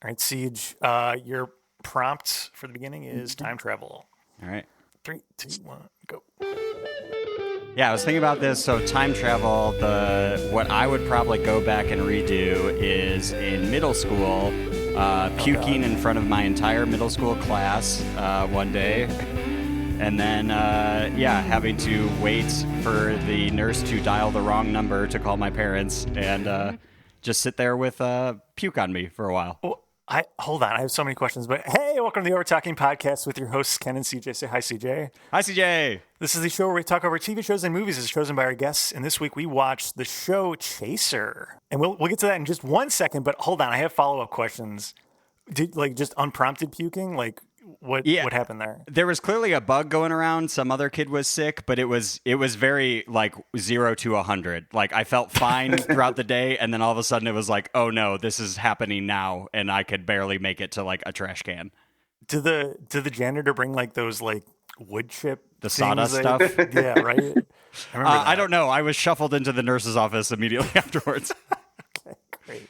All right, Siege, your prompt for the beginning is time travel. All right. 3, 2, 1, go. Yeah, I was thinking about this. So time travel, what I would probably go back and redo is in middle school, puking in front of my entire middle school class one day. And then, having to wait for the nurse to dial the wrong number to call my parents and just sit there with puke on me for a while. Well, hold on. I have so many questions, but hey, welcome to the Overtalking Podcast with your hosts, Ken and CJ. Say hi, CJ. Hi, CJ. This is the show where we talk over TV shows and movies as chosen by our guests. And this week we watched the show Chaser. And we'll get to that in just 1 second, but hold on. I have follow-up questions. Did just unprompted puking? What happened there? There was clearly a bug going around. Some other kid was sick, but it was very 0 to 100. Like I felt fine throughout the day, and then all of a sudden it was like, oh no, this is happening now, and I could barely make it to a trash can. Did the janitor bring those wood chip sawdust stuff? Yeah, right. I don't know. I was shuffled into the nurse's office immediately afterwards. Okay, great,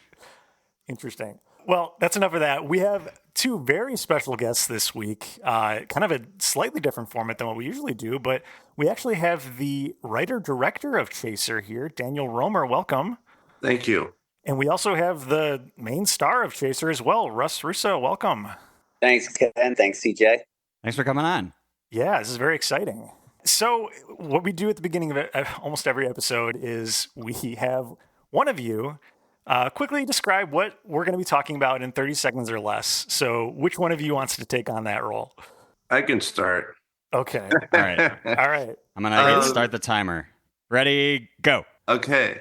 interesting. Well, that's enough of that. We have two very special guests this week, kind of a slightly different format than what we usually do, but we actually have the writer-director of Chaser here, Daniel Roemer. Welcome. Thank you. And we also have the main star of Chaser as well, Russ Russo. Welcome. Thanks, Ken. Thanks, CJ. Thanks for coming on. Yeah, this is very exciting. So what we do at the beginning of almost every episode is we have one of you quickly describe what we're going to be talking about in 30 seconds or less. So which one of you wants to take on that role? I can start. Okay. All right. All right. I'm going to start the timer. Ready, go. Okay.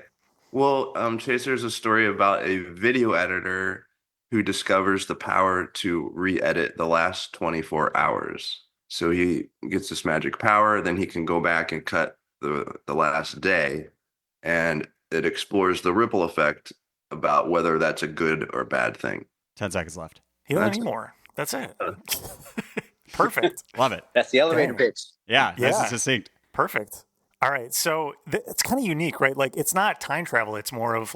Well, Chaser is a story about a video editor who discovers the power to re-edit the last 24 hours. So he gets this magic power, then he can go back and cut the last day, and it explores the ripple effect about whether that's a good or bad thing. 10 seconds left. He doesn't need more. That's it. Perfect. Love it. That's the elevator pitch. Yeah, this is succinct. Perfect. All right. So it's kind of unique, right? It's not time travel. It's more of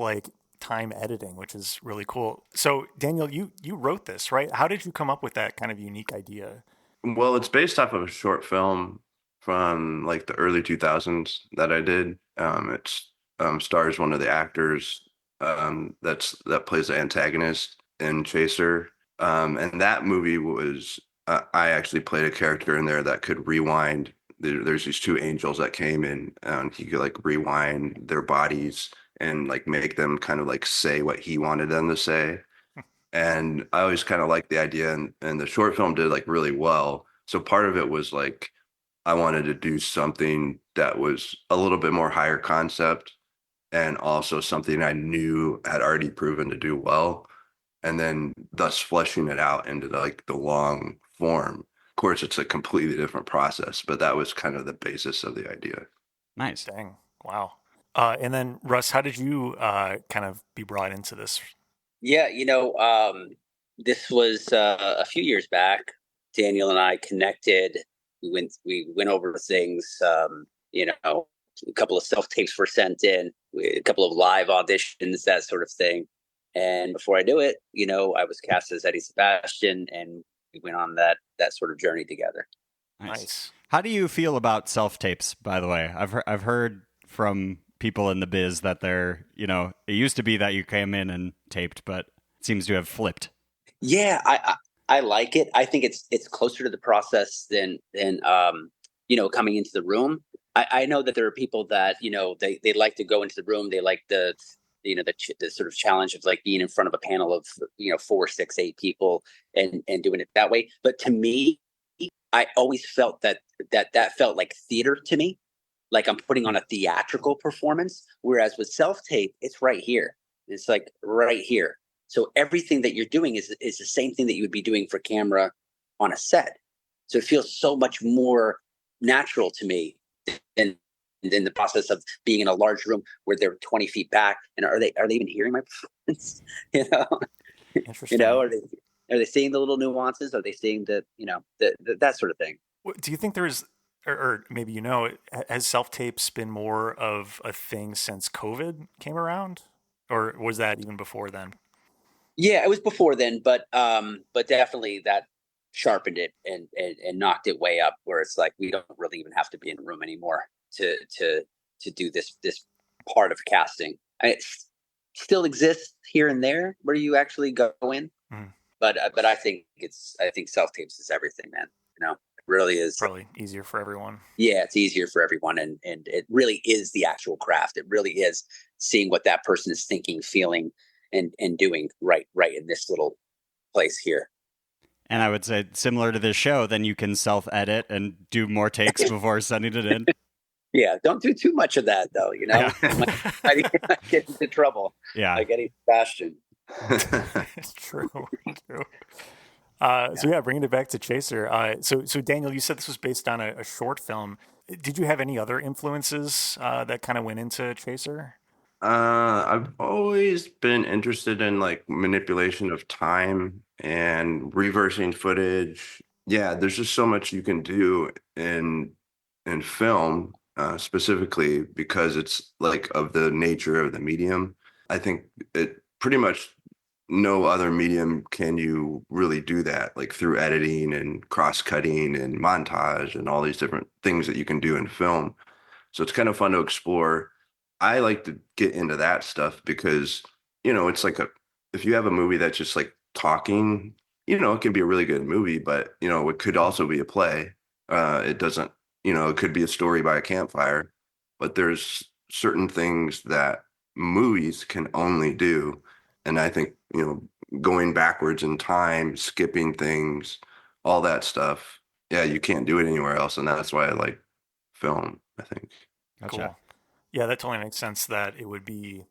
time editing, which is really cool. So Daniel, you wrote this, right? How did you come up with that kind of unique idea? Well, it's based off of a short film from the early 2000s that I did. It's stars one of the actors that plays the antagonist in Chaser. And that movie was, I actually played a character in there that could rewind. There's these two angels that came in, and he could rewind their bodies and make them kind of say what he wanted them to say. And I always kind of liked the idea, and the short film did really well. So part of it was I wanted to do something that was a little bit more higher concept, and also something I knew had already proven to do well, and then thus fleshing it out into the long form. Of course, it's a completely different process, but that was kind of the basis of the idea. Nice. Dang. Wow. And then Russ, how did you kind of be brought into this? Yeah, this was a few years back. Daniel and I connected. We went over things. A couple of self-tapes were sent in, a couple of live auditions, that sort of thing. And before I knew it, I was cast as Eddie Sebastian, and we went on that sort of journey together. Nice. How do you feel about self-tapes, by the way? I've heard from people in the biz that they're, it used to be that you came in and taped, but it seems to have flipped. Yeah, I like it. I think it's closer to the process than coming into the room. I know that there are people that, they like to go into the room. They like the sort of challenge of being in front of a panel of, 4, 6, 8 people and doing it that way. But to me, I always felt that felt like theater to me. Like I'm putting on a theatrical performance. Whereas with self-tape, it's right here. It's right here. So everything that you're doing is the same thing that you would be doing for camera on a set. So it feels so much more natural to me than the process of being in a large room where they're 20 feet back. And are they even hearing my performance? Interesting. Are they seeing the little nuances? Are they seeing that sort of thing? Do you think there's, or maybe has self-tapes been more of a thing since COVID came around? Or was that even before then? Yeah, it was before then, but definitely that sharpened it and knocked it way up where it's like we don't really even have to be in a room anymore to do this part of casting. It still exists here and there where you actually go in, but I think self tapes is everything, man. You know, it really is. Probably easier for everyone. Yeah, it's easier for everyone, and it really is the actual craft. It really is seeing what that person is thinking, feeling, and doing right in this little place here. And I would say similar to this show, then you can self-edit and do more takes before sending it in. Yeah, don't do too much of that, though. You know, I get into trouble. Yeah, like Eddie Sebastian. It's true. So bringing it back to Chaser. So Daniel, you said this was based on a short film. Did you have any other influences that kind of went into Chaser? I've always been interested in like manipulation of time and reversing footage. Yeah, there's just so much you can do in film, specifically because it's like of the nature of the medium. I think it pretty much no other medium can you really do that, like through editing and cross-cutting and montage and all these different things that you can do in film. So it's kind of fun to explore. I like to get into that stuff because, it's like if you have a movie that's just like talking, it can be a really good movie, but, it could also be a play. It doesn't, it could be a story by a campfire, but there's certain things that movies can only do. And I think, going backwards in time, skipping things, all that stuff. Yeah, you can't do it anywhere else. And that's why I like film, I think. Gotcha. Cool. Yeah, that totally makes sense that it would be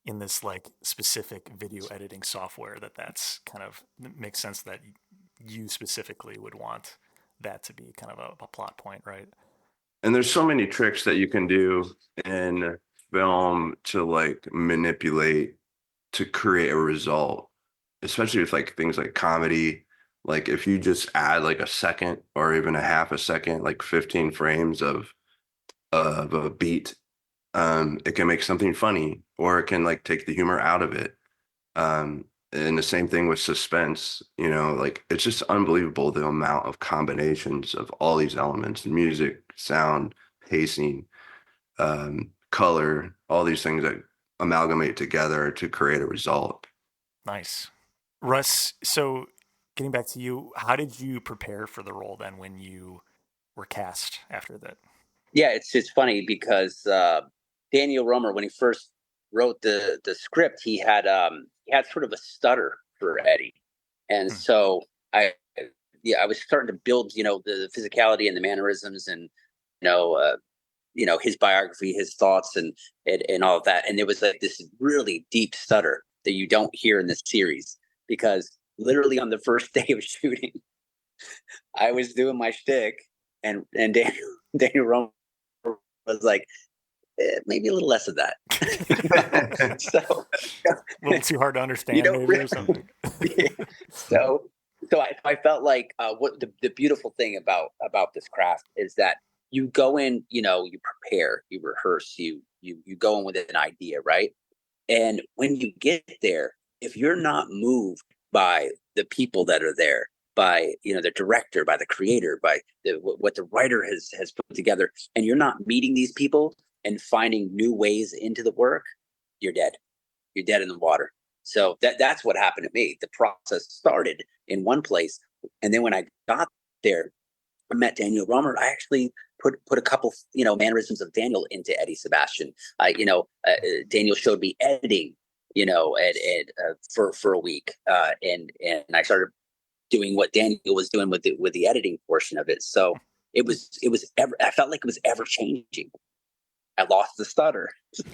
in this like specific video editing software that's kind of makes sense that you specifically would want that to be kind of a plot point, right? And there's so many tricks that you can do in film to like manipulate to create a result, especially with like things like comedy. Like if you just add like a second or even a half a second, like 15 frames of a beat, it can make something funny, or it can like take the humor out of it. And the same thing with suspense, like it's just unbelievable the amount of combinations of all these elements: music, sound, pacing, color, all these things that amalgamate together to create a result. Nice. Russ, so getting back to you, how did you prepare for the role then when you were cast after that? Yeah, it's funny because Daniel Roemer, when he first wrote the script, he had sort of a stutter for Eddie, and so I was starting to build the physicality and the mannerisms and his biography, his thoughts, and all of that, and there was like this really deep stutter that you don't hear in this series because literally on the first day of shooting, I was doing my shtick, and Daniel Roemer was like, maybe a little less of that. So a little too hard to understand, maybe, really, or something. So I felt like what the beautiful thing about this craft is that you go in, you prepare, you rehearse, you go in with an idea, right? And when you get there, if you're not moved by the people that are there, by the director, by the creator, by what the writer has put together, and you're not meeting these people and finding new ways into the work, you're dead. You're dead in the water. So that's what happened to me. The process started in one place, and then when I got there, I met Daniel Roemer. I actually put a couple mannerisms of Daniel into Eddie Sebastian. Daniel showed me editing, for a week, and I started doing what Daniel was doing with the editing portion of it. So I felt like it was ever changing. I lost the stutter. So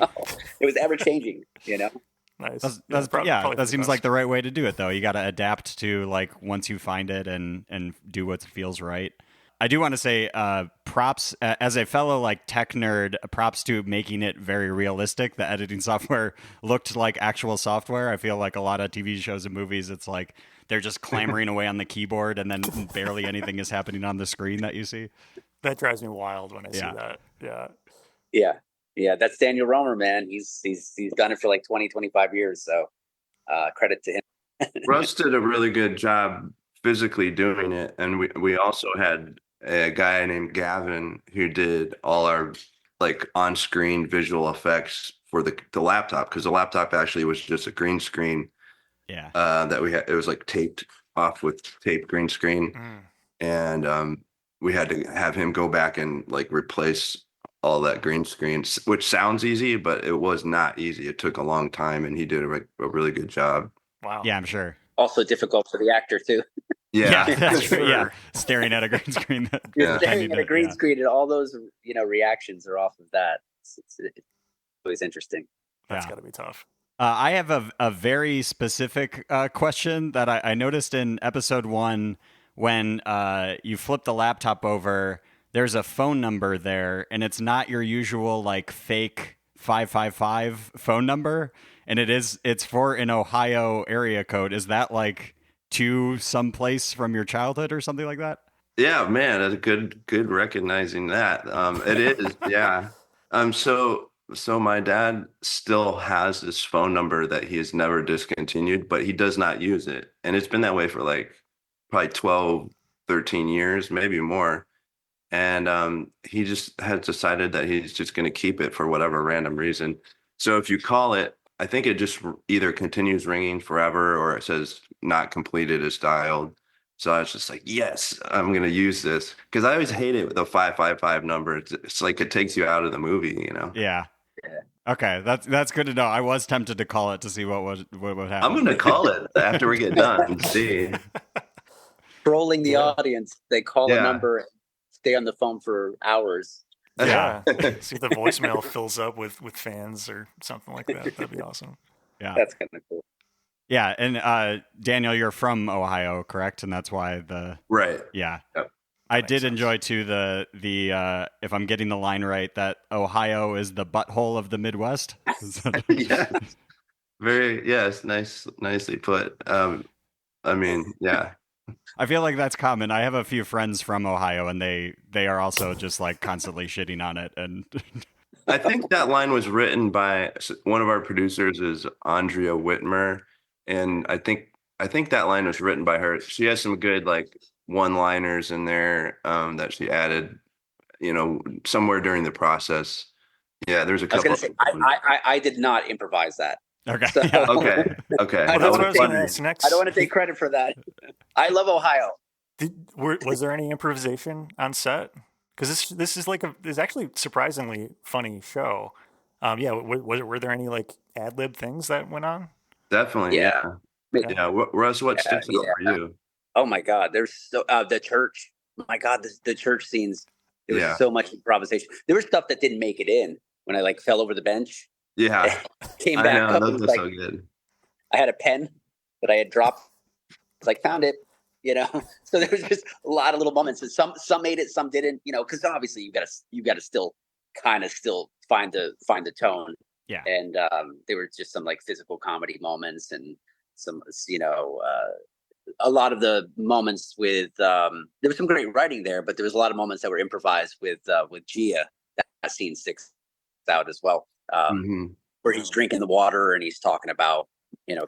it was ever changing, Nice. That seems like the right way to do it, though. You got to adapt to like once you find it and do what feels right. I do want to say props as a fellow like tech nerd, props to making it very realistic. The editing software looked like actual software. I feel like a lot of TV shows and movies, it's like they're just clamoring away on the keyboard and then barely anything is happening on the screen that you see. That drives me wild when I see that. Yeah. That's Daniel Roemer, man. He's done it for like 20, 25 years. So credit to him. Russ did a really good job physically doing it, and we also had a guy named Gavin who did all our like on-screen visual effects for the laptop, because the laptop actually was just a green screen Yeah. that we had. It was like taped off with tape green screen, and we had to have him go back and like replace all that green screen, which sounds easy, but it was not easy. It took a long time, and he did a really good job. Wow. Yeah, I'm sure. Also difficult for the actor too. Yeah, that's true. Yeah, staring at a green screen. You're staring at a green screen, and all those reactions are off of that. It's always interesting. That's got to be tough. I have a very specific question that I noticed in episode 1 when you flip the laptop over. There's a phone number there, and it's not your usual like fake 555 phone number, and it's for an Ohio area code. Is that like to someplace from your childhood or something like that? Yeah, man, that's good recognizing that. It is, yeah. So my dad still has this phone number that he has never discontinued, but he does not use it. And it's been that way for like probably 12, 13 years, maybe more. And he just has decided that he's just going to keep it for whatever random reason. So if you call it, I think it just either continues ringing forever or it says not completed as dialed. So I was just like, yes, I'm going to use this, because I always hate it with the 555 number. It's like it takes you out of the movie, you know? Yeah. Okay, that's good to know. I was tempted to call it to see what would happen. I'm going to call it after we get done and see. Trolling the audience. They call a number and stay on the phone for hours. Yeah. See if the voicemail fills up with fans or something like that. That'd be awesome. Yeah. That's kind of cool. Yeah, and Daniel, you're from Ohio, correct? And that's why right. Yeah. Yep. I did enjoy too the if I'm getting the line right, that Ohio is the butthole of the Midwest. Yeah. Yes, nicely put. I mean, yeah. I feel like that's common. I have a few friends from Ohio, and they are also just like constantly shitting on it. And I think that line was written by one of our producers, is Andrea Whitmer, and I think that line was written by her. She has some good like one-liners in there that she added, somewhere during the process. Yeah, there's a couple. I was gonna say, I did not improvise that. Okay. So, Okay. Well, that's what I was going to ask next. I don't want to take credit for that. I love Ohio. Was there any improvisation on set? Because this is is actually surprisingly funny show. Were there any like ad lib things that went on? Definitely. Yeah. Russ, what sticks out for you? Oh my God, there's the church. My God, the church scenes. There was so much improvisation. There was stuff that didn't make it in when I like fell over the bench. Yeah, came back up. Those are so good. I had a pen that I had dropped. It's like found it. So there was just a lot of little moments, and some made it, some didn't. Because obviously you got to still kind of find the tone. Yeah, and there were just some like physical comedy moments and some a lot of the moments with there was some great writing there, but there was a lot of moments that were improvised with Gia. That scene sticks out as well, where he's drinking the water and he's talking about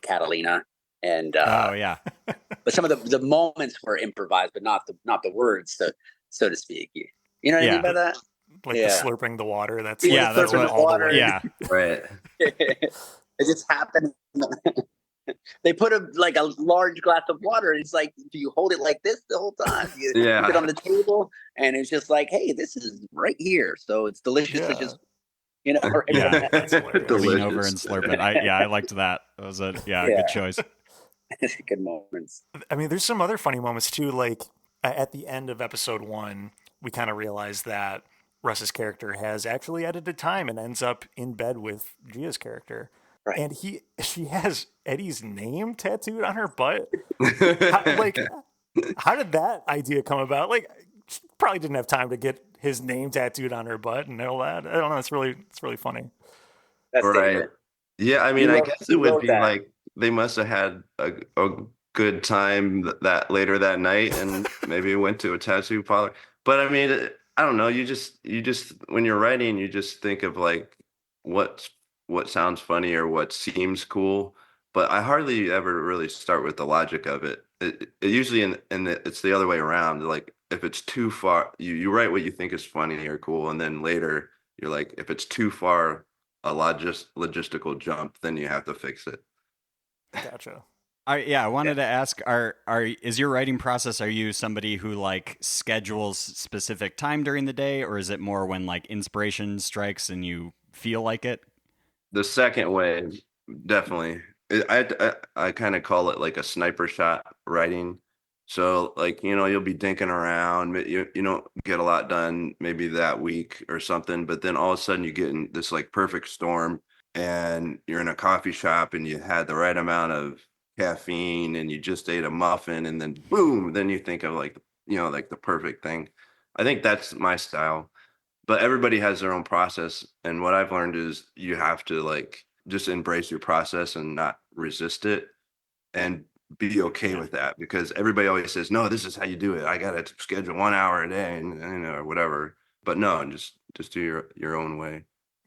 Catalina and but some of the moments were improvised, but not the words, so to speak. You know what I mean by that? Like the slurping the water. That's that's what all the way. Yeah, right. It just happened. They put a large glass of water, and it's like, do you hold it like this the whole time? You put it on the table, and it's just like, hey, this is right here, so it's delicious. It's just right That's hilarious. lean over and slurp it. I liked that. It was a good choice. Good moments. I mean, there's some other funny moments too. Like at the end of episode 1, we kind of realized that Russ's character has actually edited time and ends up in bed with Gia's character. Right. And she has Eddie's name tattooed on her butt. How did that idea come about? Like, she probably didn't have time to get his name tattooed on her butt and all that. I don't know. It's really funny. That's right. David. Yeah, I mean, I guess it would be like they must have had a good time that later that night, and maybe went to a tattoo parlor. But I mean, I don't know. You just when you're writing, you just think of like what sounds funny or what seems cool. but I hardly ever really start with the logic of it. It usually it's the other way around. Like if it's too far, you write what you think is funny or cool, and then later you're like, if it's too far a logistical jump, then you have to fix it. Gotcha. I wanted to ask, is your writing process, are you somebody who like schedules specific time during the day, or is it more when like inspiration strikes and you feel like it? The second way, definitely. I kind of call it like a sniper shot writing. So like, you'll be dinking around, you don't get a lot done maybe that week or something, but then all of a sudden you get in this like perfect storm and you're in a coffee shop and you had the right amount of caffeine and you just ate a muffin and then boom, then you think of like, like the perfect thing. I think that's my style, but everybody has their own process. And what I've learned is you have to like just embrace your process and not resist it and be okay with that, because everybody always says, no, this is how you do it. I got to schedule 1 hour a day and or whatever. But no, just do your own way.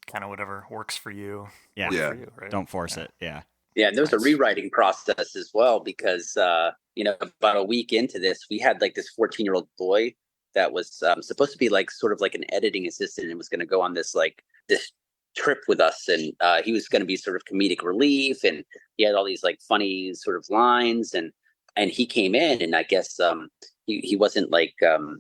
Kind of whatever works for you. Yeah. Yeah. For you, right? Don't force it. Yeah. Yeah, and there was a rewriting process as well because, about a week into this, we had like this 14-year-old boy that was supposed to be like sort of like an editing assistant and was going to go on this trip with us. And he was going to be sort of comedic relief. And he had all these like funny sort of lines. And he came in and I guess he wasn't like the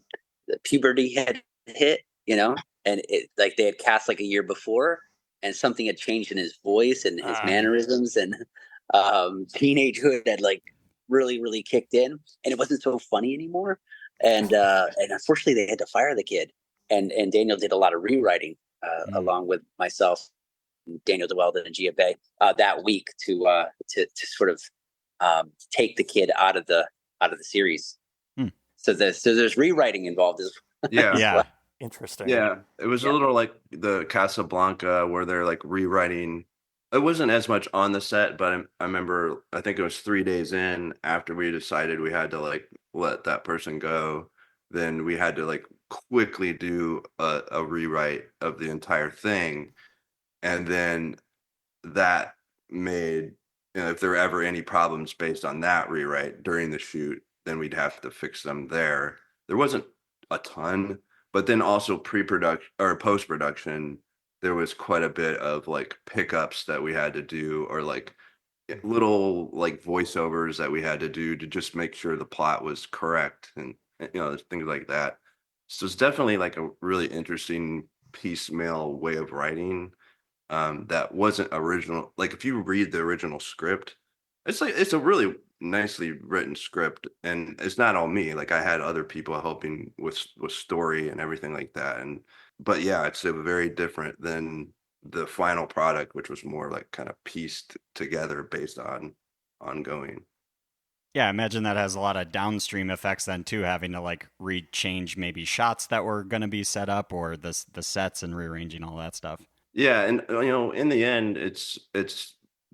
puberty had hit, and it like they had cast like a year before. And something had changed in his voice and his mannerisms, and teenagehood had like really, really kicked in, and it wasn't so funny anymore. And unfortunately, they had to fire the kid. And Daniel did a lot of rewriting along with myself, Daniel DeWeldon, and Gia Bay that week to sort of take the kid out of the series. So there's rewriting involved as well. Yeah. Yeah. Interesting. Yeah, it was a little like the Casablanca where they're like rewriting. It wasn't as much on the set, but I remember, I think it was 3 days in after we decided we had to like let that person go, then we had to like quickly do a rewrite of the entire thing. And then that made, if there were ever any problems based on that rewrite during the shoot, then we'd have to fix them there. There wasn't a ton. But then also pre-production or post-production, there was quite a bit of like pickups that we had to do, or like little like voiceovers that we had to do to just make sure the plot was correct, and things like that. So it's definitely like a really interesting piecemeal way of writing that wasn't original. Like if you read the original script, it's a really nicely written script, and it's not all me. Like I had other people helping with story and everything like that. But yeah, it's a very different than the final product, which was more like kind of pieced together based on ongoing. Yeah, I imagine that has a lot of downstream effects then too, having to like rechange maybe shots that were going to be set up, or the sets, and rearranging all that stuff. Yeah, and in the end, it's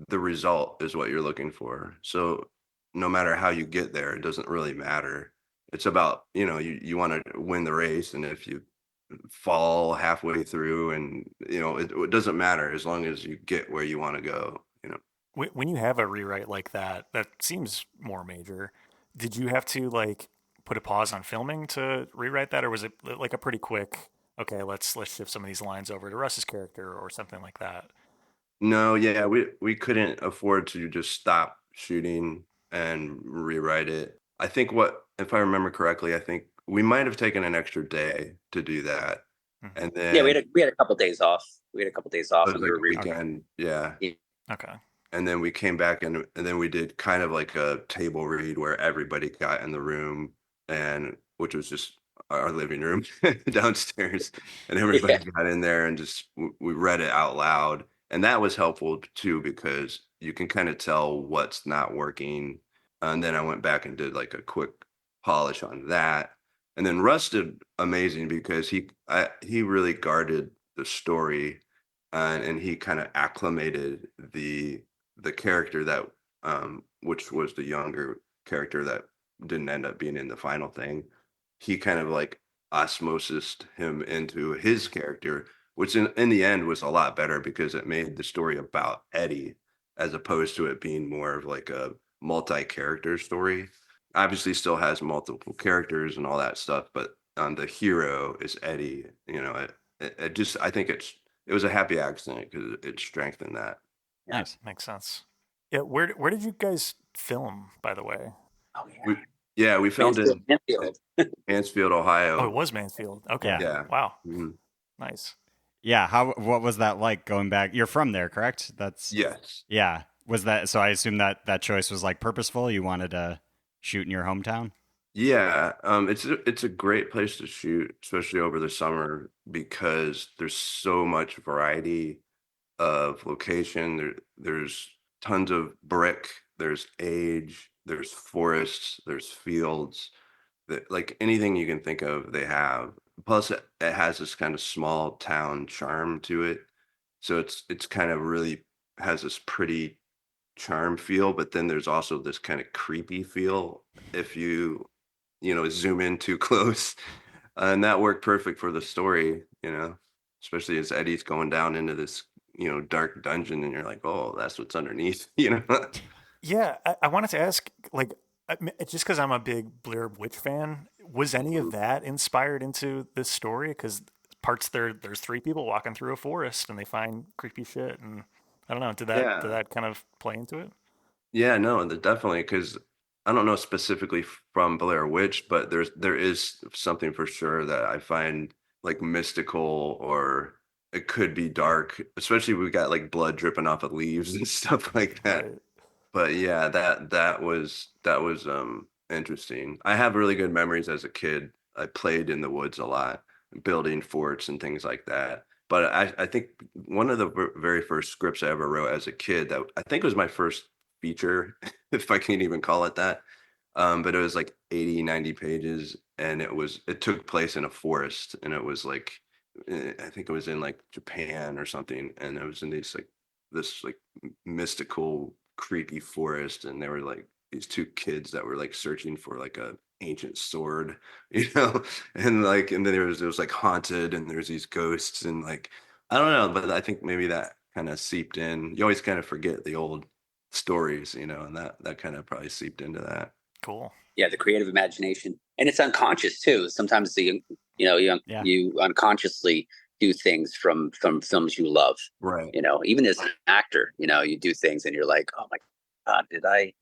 the result is what you're looking for. So no matter how you get there, it doesn't really matter. It's about, you want to win the race. And if you fall halfway through and, it doesn't matter as long as you get where you want to go, When you have a rewrite like that seems more major. Did you have to like put a pause on filming to rewrite that? Or was it like a pretty quick, okay, let's shift some of these lines over to Russ's character or something like that? No, yeah, we couldn't afford to just stop shooting and rewrite it. I think if I remember correctly, I think we might have taken an extra day to do that. Mm-hmm. And then we had a couple days off. We had a couple days off, it was and like we a were weekend. Yeah. Okay. And then we came back and then we did kind of like a table read where everybody got in the room, and which was just our living room downstairs, and everybody got in there and just we read it out loud. And that was helpful too, because you can kind of tell what's not working. And then I went back and did like a quick polish on that. And then Russ did amazing because he really guarded the story, and he kind of acclimated the character that which was the younger character that didn't end up being in the final thing. He kind of like osmosis him into his character, which in the end was a lot better because it made the story about Eddie. as opposed to it being more of like a multi-character story. Obviously still has multiple characters and all that stuff, but the hero is Eddie. It just, I think it was a happy accident because it strengthened that. Yeah. Nice. Makes sense. Yeah, where did you guys film, by the way? Oh yeah. We filmed in Mansfield. Mansfield, Ohio. Oh, it was Mansfield. Okay. Yeah. Wow. Mhm. Nice. Yeah. What was that like going back? You're from there, correct? Yes. Yeah. Was that, so I assume that choice was like purposeful? You wanted to shoot in your hometown? Yeah, it's a great place to shoot, especially over the summer because there's so much variety of location. There's tons of brick, there's age, there's forests, there's fields, that like anything you can think of, they have. Plus, it has this kind of small town charm to it, so it's kind of really has this pretty charm feel, but then there's also this kind of creepy feel if you zoom in too close. And that worked perfect for the story, especially as Eddie's going down into this, dark dungeon and you're like, oh, that's what's underneath, Yeah, I wanted to ask, like, just because I'm a big Blair Witch fan, was any of that inspired into this story? Because parts there's three people walking through a forest and they find creepy shit, and I don't know, did Yeah. that kind of play into it? Yeah, no, definitely, because I don't know specifically from Blair Witch, but there is something for sure that I find like mystical, or it could be dark, especially we got like blood dripping off of leaves and stuff like that. Right. But yeah, that was interesting. I have really good memories as a kid. I played in the woods a lot, building forts and things like that. But I think one of the very first scripts I ever wrote as a kid, that I think was my first feature, if I can even call it that. But it was like 80, 90 pages, and it took place in a forest, and it was like, I think it was in like Japan or something, and it was in this like mystical, creepy forest, and there were like these two kids that were like searching for like a ancient sword, and then there was like haunted, and there's these ghosts, and like I don't know, but I think maybe that kind of seeped in. You always kind of forget the old stories, and that kind of probably seeped into that. Cool. Yeah, the creative imagination, and it's unconscious too. Sometimes Yeah. you unconsciously do things from films you love. Right. Even as an actor, you do things and you're like, oh my God, did I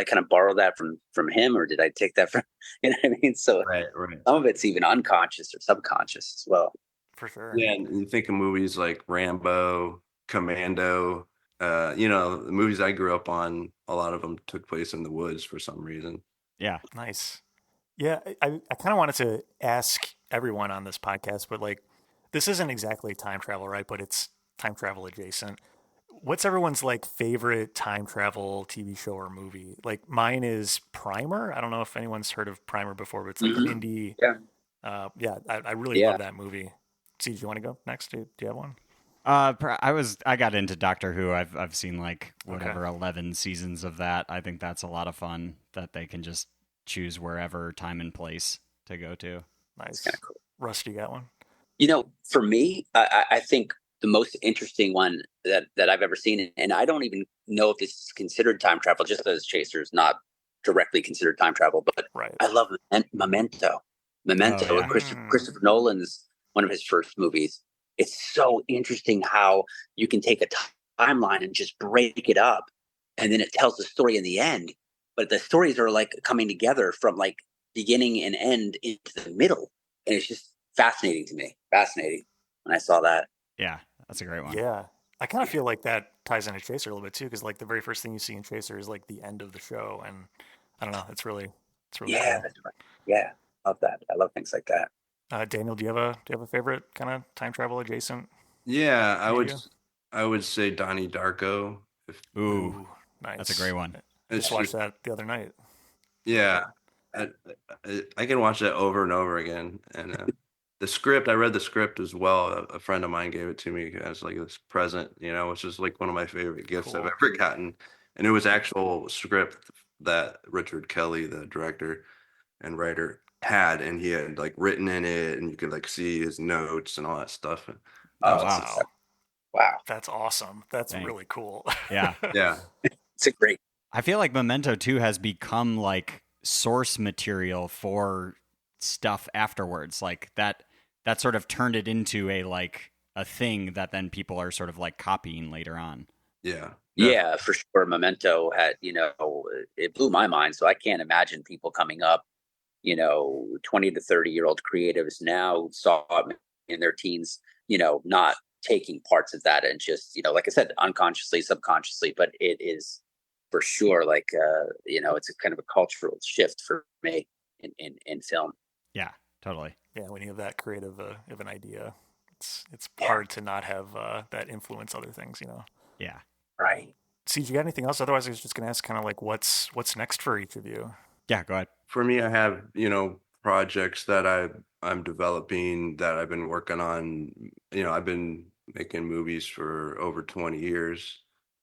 kind of borrow that from him, or did I take that from, you know what I mean? So Right. some of it's even unconscious or subconscious as well. For sure. Yeah, and you think of movies like Rambo, Commando, the movies I grew up on, a lot of them took place in the woods for some reason. Yeah. Nice. Yeah, I kind of wanted to ask everyone on this podcast, but like, this isn't exactly time travel, right? But it's time travel adjacent. What's everyone's like favorite time travel TV show or movie? Like mine is Primer. I don't know if anyone's heard of Primer before, but it's like an indie. Yeah. I really love that movie. See, do you want to go next? Do you have one? I got into Doctor Who. I've seen like whatever 11 seasons of that. I think that's a lot of fun that they can just choose wherever time and place to go to. Nice. Kind of cool. Russ, do you got one? For me, I think the most interesting one that I've ever seen, and I don't even know if this is considered time travel, just as Chaser is not directly considered time travel, but Right. I love Memento. Oh, yeah. Christopher Nolan's one of his first movies. It's so interesting how you can take a timeline and just break it up, and then it tells the story in the end. But the stories are like coming together from like beginning and end into the middle, and it's just fascinating to me. Fascinating when I saw that. Yeah, that's a great one. Yeah. I kind of feel like that ties into Chaser a little bit too, because like the very first thing you see in Chaser is like the end of the show, and I don't know, it's really Yeah, cool. that's right. Yeah, love that. I love things like that. Daniel, do you have a favorite kind of time travel adjacent? Yeah, media? I would say Donnie Darko. Ooh, Nice. that's a great one. It's Just watched that the other night. Yeah, I can watch that over and over again. And I read the script as well. A friend of mine gave it to me as like this present, which is like one of my favorite gifts I've Cool. ever gotten. And it was actual script that Richard Kelly, the director and writer, had, and he had like written in it, and you could like see his notes and all that stuff. And Oh, that was wow. Wow. That's awesome. That's Dang. really cool. Yeah. Yeah. It's a great. I feel like Memento 2 has become like source material for stuff afterwards. Like that sort of turned it into a thing that then people are sort of like copying later on. Yeah. Yeah, for sure. Memento had, it blew my mind. So I can't imagine people coming up, 20 to 30-year-old creatives now saw it in their teens, not taking parts of that and just, like I said, unconsciously, subconsciously, but it is for sure like, it's a kind of a cultural shift for me in film. Yeah, totally. Yeah, when you have that creative of an idea, it's hard to not have that influence other things, Yeah. Right. See, you got anything else? Otherwise, I was just going to ask kind of like what's next for each of you? Yeah, go ahead. For me, I have, projects that I'm developing that I've been working on. I've been making movies for over 20 years,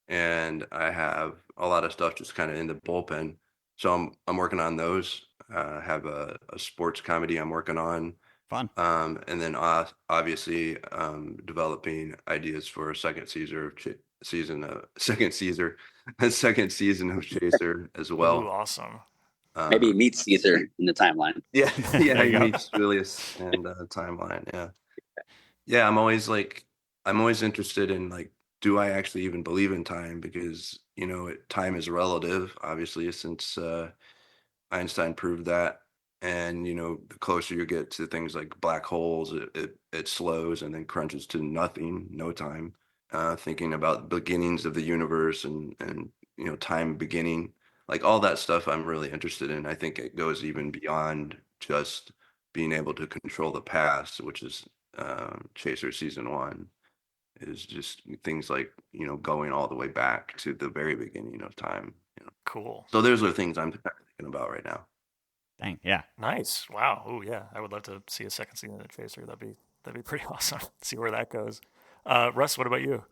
and I have a lot of stuff just kind of in the bullpen. So I'm working on those. I have a sports comedy I'm working on. Fun. And then obviously developing ideas for a second season of Chaser as well. Ooh, awesome. Maybe he meets Caesar in the timeline. Yeah, There you he go. meets Julius and timeline. Yeah. I'm always interested in like, do I actually even believe in time? Because time is relative, obviously, since Einstein proved that. And the closer you get to things like black holes, it slows and then crunches to nothing, no time. Thinking about the beginnings of the universe and time beginning, like all that stuff I'm really interested in. I think it goes even beyond just being able to control the past, which is Chaser season 1, is just things like going all the way back to the very beginning of time. Cool. So those are things I'm thinking about right now. Dang, yeah. Nice. Wow. Oh yeah. I would love to see a second season of Chaser. That'd be pretty awesome. See where that goes. Russ, what about you?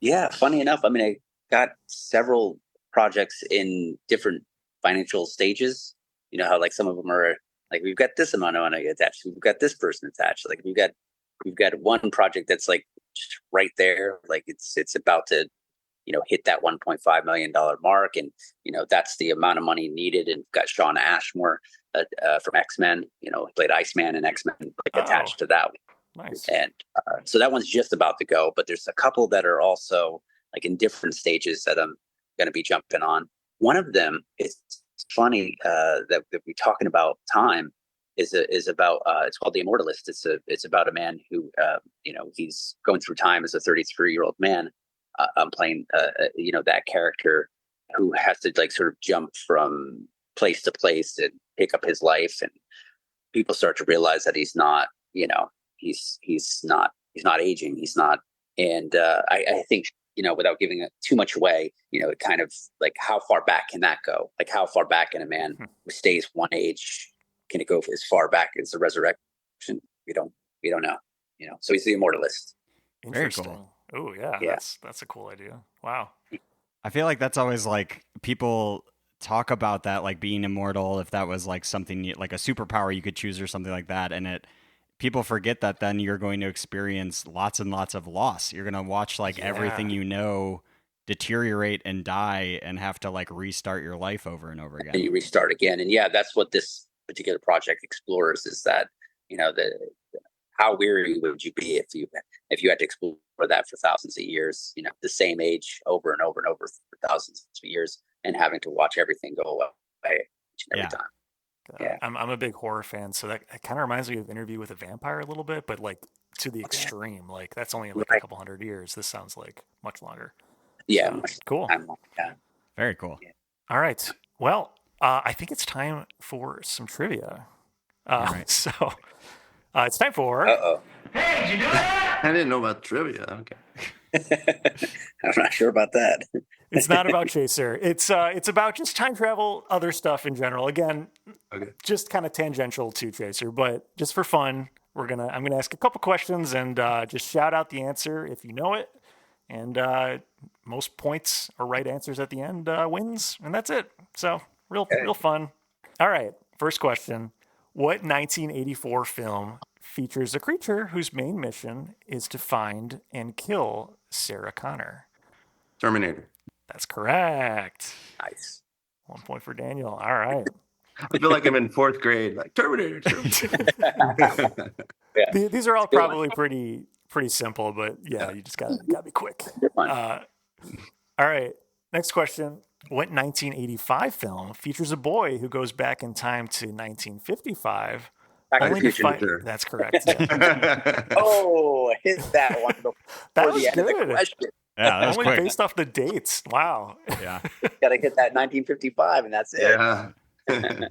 Yeah, funny enough, I mean, I got several projects in different financial stages. You know how like some of them are like we've got this amount of money attached, we've got this person attached. Like we've got one project that's like just right there, like it's about to hit that $1.5 million mark, and that's the amount of money needed. And got Sean Ashmore from X-Men, played Iceman in X-Men, like attached to that one. Nice. And so that one's just about to go, but there's a couple that are also like in different stages that I'm going to be jumping on. One of them is funny that we're talking about time is about it's called The Immortalist. It's about a man who he's going through time as a 33-year-old man. I'm playing that character who has to like sort of jump from place to place and pick up his life, and people start to realize that he's not he's not aging. He's not. And I think, without giving it too much away, it kind of like how far back can that go? Like how far back can a man who stays one age, can it go as far back as the resurrection? We don't know, so he's the immortalist. Interesting. Very cool. Oh yeah. That's a cool idea. Wow. I feel like that's always like people talk about that, like being immortal, if that was like something like a superpower you could choose or something like that. And people forget that then you're going to experience lots and lots of loss. You're going to watch like everything deteriorate and die and have to like restart your life over and over again. And you restart again. And yeah, that's what this particular project explores, is that, how weary would you be if you had to explore that for thousands of years, the same age over and over and over for thousands of years, and having to watch everything go away each and every time. Yeah. I'm a big horror fan, so that kind of reminds me of Interview with a Vampire a little bit, but like to the extreme. Like that's only like a couple hundred years. This sounds like much longer. Yeah. So, cool. Very cool. Yeah. All right. Well, I think it's time for some trivia. right. So it's time for. Hey, did you do that? I didn't know about trivia. Okay. I'm not sure about that. It's not about Chaser. It's about just time travel, other stuff in general. Again, just kind of tangential to Chaser, but just for fun, I'm gonna ask a couple questions and just shout out the answer if you know it. And most points or right answers at the end wins, and that's it. So real fun. All right, first question: what 1984 film features a creature whose main mission is to find and kill Sarah Connor? Terminator. That's correct. Nice. 1 point for Daniel. All right. I feel like I'm in 4th grade. Like Terminator. Yeah. These are all probably pretty simple, but yeah, you just gotta be quick. They're fun. All right. Next question. What 1985 film features a boy who goes back in time to 1955? Back to the only to Future. fight? That's correct. Yeah. Oh, I hit that one before That the was end of the good. question. Yeah, that was Only quick. based off the dates. Wow. Yeah. Got to hit that 1955, and that's it. Yeah. I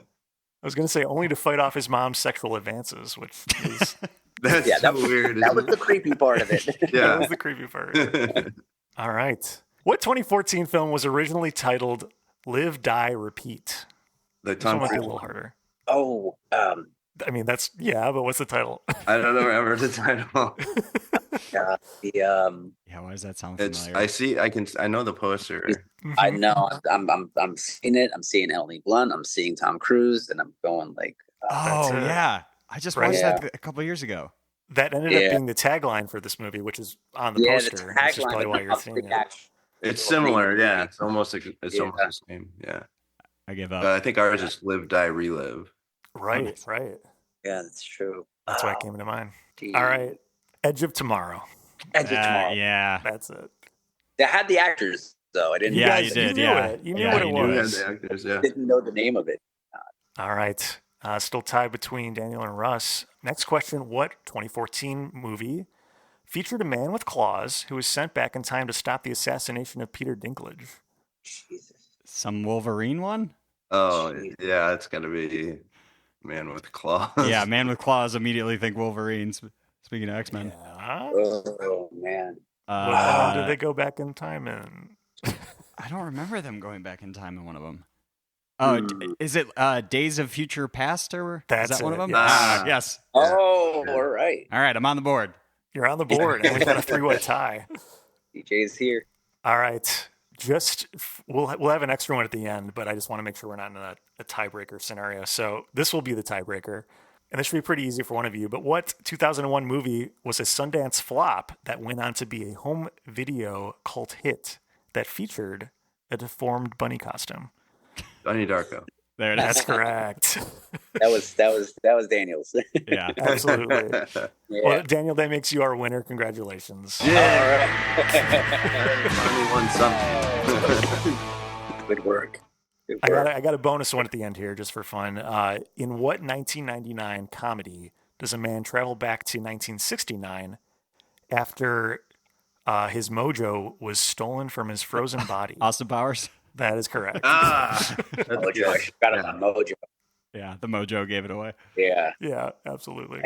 was going to say only to fight off his mom's sexual advances, which is That's Yeah, so weird. That was the creepy part of it. that Yeah. was the creepy part. All right. What 2014 film was originally titled Live, Die, Repeat? The This one Tom might be a Cruise. little harder. Oh, I mean, but what's the title? I don't know. Remember the title. the Yeah, why does that sound It's. familiar? I know the poster. I Mhm. know. I'm seeing it. I'm seeing Emily Blunt. I'm seeing Tom Cruise, and I'm going like, Oh, That's it. yeah. I just Right. watched Yeah. that a couple of years ago. That ended Yeah. up being the tagline for this movie, which is on the yeah, the poster. Which is probably tagline, why but you're not the seeing it. action. It's similar. Yeah. It's almost like it's Yeah. almost the same. Yeah. I give But up. I think ours is live, die, relive. Right. Yeah, that's true. That's why it came to mind. Geez. All right. Edge of Tomorrow. Edge of Tomorrow. Yeah. That's it. They had the actors though. I didn't. Yeah, guys- you did. knew Yeah. it. You knew Yeah, what it you was. knew Yeah, it. the actors. Yeah. Didn't know the name of it. All right. Still tied between Daniel and Russ. Next question. What 2014 movie featured a man with claws who was sent back in time to stop the assassination of Peter Dinklage? Jesus. Some Wolverine one? Oh, Jeez. yeah. It's gonna be Man with Claws. Yeah, man with claws immediately think Wolverine. Speaking of X-Men. Yeah. Oh man. How long did they go back in time in? I don't remember them going back in time in one of them. Oh, is it Days of Future Past or That's is that one of it, them? yes. Ah, yes. Oh, Yeah. all right. All right, I'm on the board. You're on the board, and we've got a 3-way tie. DJ's here. All right. We'll have an extra one at the end, but I just want to make sure we're not in a tiebreaker scenario. So this will be the tiebreaker, and this should be pretty easy for one of you. But what 2001 movie was a Sundance flop that went on to be a home video cult hit that featured a deformed bunny costume? Donnie Darko. There it is. That's correct. That was Daniel's. Yeah. Absolutely. Yeah. Well, Daniel, that makes you our winner. Congratulations. Yeah. All Finally won something. Good work. Good I work. got a bonus one at the end here just for fun. In what 1999 comedy does a man travel back to 1969 after his mojo was stolen from his frozen body? Austin Powers. That is correct. That's Mojo. good. I forgot about Mojo. Yeah, the mojo gave it away. Yeah. Yeah, absolutely.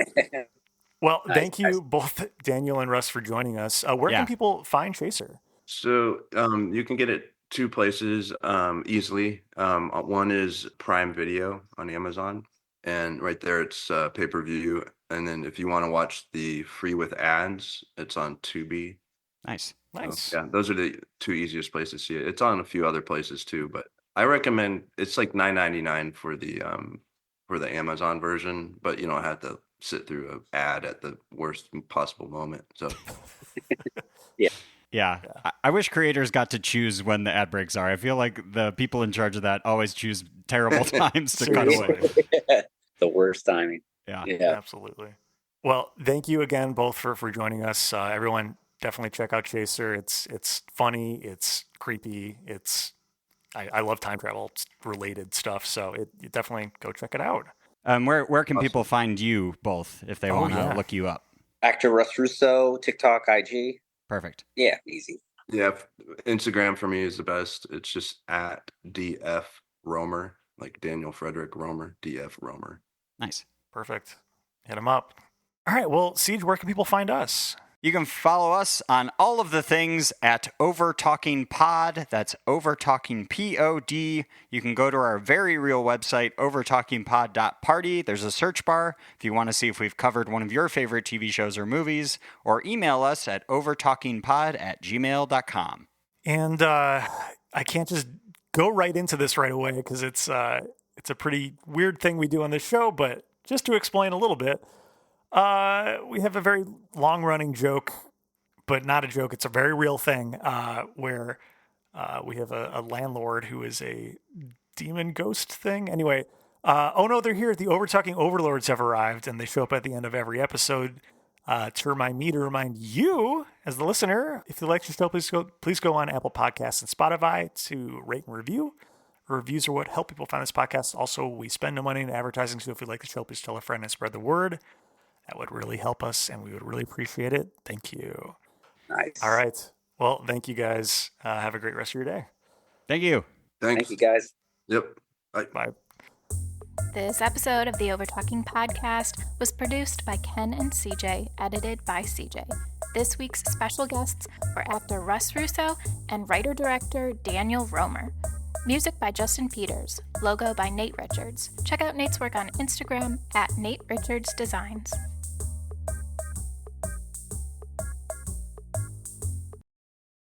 Well, Nice, thank you nice. both, Daniel and Russ, for joining us. Where Yeah. can people find Chaser? So you can get it 2 places easily. One is Prime Video on Amazon, and right there it's pay-per-view. And then if you want to watch the free with ads, it's on Tubi. Nice. Nice. So, yeah, those are the 2 easiest places to see it. It's on a few other places too, but I recommend it's like $9.99 for the Amazon version, but you don't have to sit through an ad at the worst possible moment. So Yeah. I wish creators got to choose when the ad breaks are. I feel like the people in charge of that always choose terrible times to cut away. The worst timing. Yeah. Yeah. Absolutely. Well, thank you again both for joining us. Everyone, definitely check out Chaser. It's funny. It's creepy. I love time travel related stuff. So you definitely go check it out. Where can people find you both if they want to look you up? Actor Russ Russo, TikTok, IG. Perfect. Yeah, easy. yeah, Instagram for me is the best. It's just at DF Roemer, like Daniel Frederick Roemer, DF Roemer. Nice. Perfect. Hit them up. All right. Well, Siege, where can people find us? You can follow us on all of the things at Overtalking Pod. That's Overtalking Pod. You can go to our very real website, overtalkingpod.party. There's a search bar if you want to see if we've covered one of your favorite TV shows or movies, or email us at overtalkingpod@gmail.com. And I can't just go right into this right away because it's a pretty weird thing we do on this show. But just to explain a little bit, We have a very long-running joke, but not a joke. It's a very real thing where we have a landlord who is a demon ghost thing. Anyway, oh no, they're here. The Overtalking Overlords have arrived, and they show up at the end of every episode to remind me to remind you, as the listener, if you like the show, please go on Apple Podcasts and Spotify to rate and review. Reviews are what help people find this podcast. Also, we spend no money in advertising, so if you like the show, please tell a friend and spread the word. That would really help us, and we would really appreciate it. Thank you. Nice. All right. Well, thank you guys. Have a great rest of your day. Thank you. Thanks. Thank you, guys. Yep. Bye. Bye. This episode of the Overtalking Podcast was produced by Ken and CJ, edited by CJ. This week's special guests were actor Russ Russo and writer-director Daniel Roemer. Music by Justin Peters. Logo by Nate Richards. Check out Nate's work on Instagram @NateRichardsDesigns.